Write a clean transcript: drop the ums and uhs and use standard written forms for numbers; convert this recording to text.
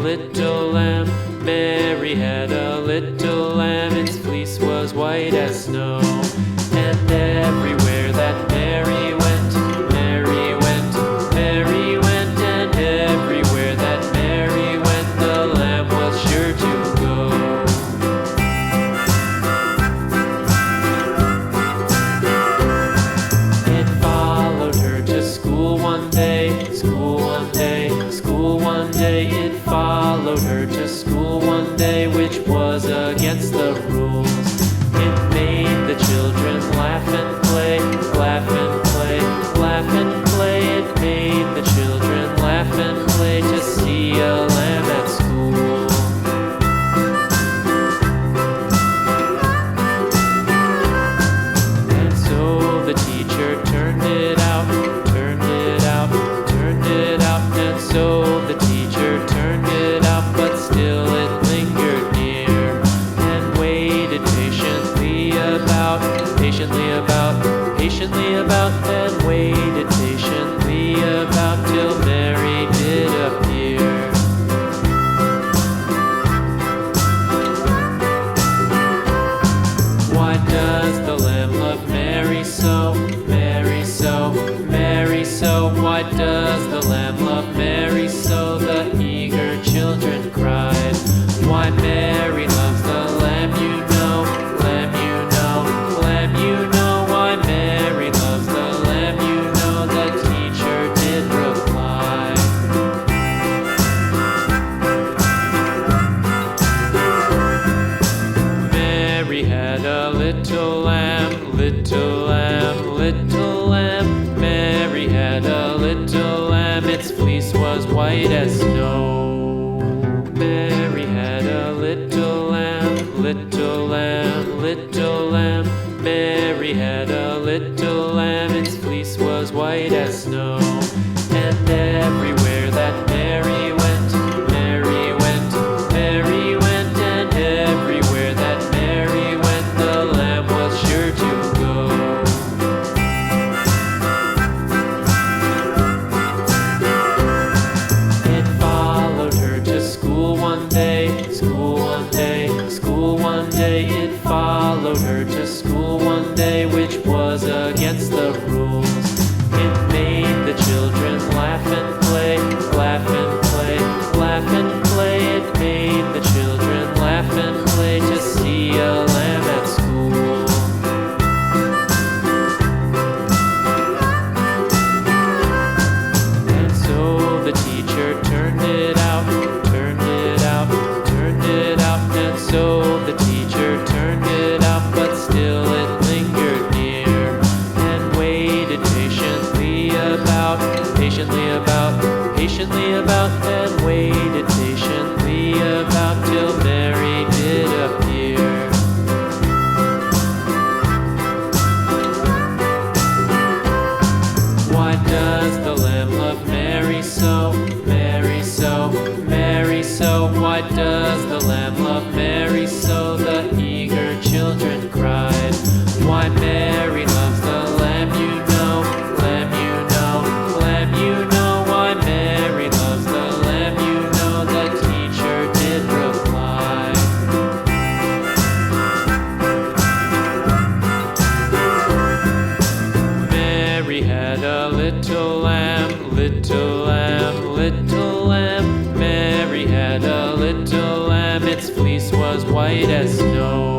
little lamb. Mary had a little lamb, its fleece was white as snow. And everywhere that Mary went, Mary went, Mary went, and everywhere that Mary went, the lamb was sure to go. It followed her to school one day, school one day, school one day. It followed her to school one day, which was against the rules. It made the children laugh and play, laugh and play, laugh and play. It made the children laugh and play to see a lamb at school. And so the teacher turned it out, turned it out, turned it out. And so the teacher turned it out, but still it lingered near and waited patiently about, patiently about, patiently about, and waited patiently about till Mary did appear. Why does the lamb love Mary so, Mary so, Mary so? Why does the lamb love Mary so? The eager children cried. Why Mary loves the lamb, you know, lamb, you know, lamb, you know. Why Mary loves the lamb, you know, the teacher did reply. Mary had a little lamb, little lamb, little lamb. Mary had a little lamb, its fleece was white as snow. Mary had a little lamb, little lamb, little lamb. Mary had a little lamb, its fleece was white as snow. And everywhere that Mary went, Mary went, Mary went, and everywhere that Mary went, the lamb was sure to go. It followed her to school one day, school one day, school one day. It followed her to school one day, which was against the rules. It made the children laugh and play, laugh and play, laugh and play. It made the children laugh and play to see a lamb at school. And so the teacher turned it out, turned it out, turned it out. And so the teacher turned it out, but still it lingered near and waited patiently about, patiently about, patiently about, and waited patiently about till Mary did appear. Why does the lamb love Mary so, Mary so, Mary so? Why does the lamb love Mary so? The eager children cried. Why Mary loves the lamb, you know, lamb, you know, lamb, you know. Why Mary loves the lamb, you know, the teacher did reply. Mary had a little lamb, little lamb, little lamb. Mary had a little lamb, its fleece was white as snow.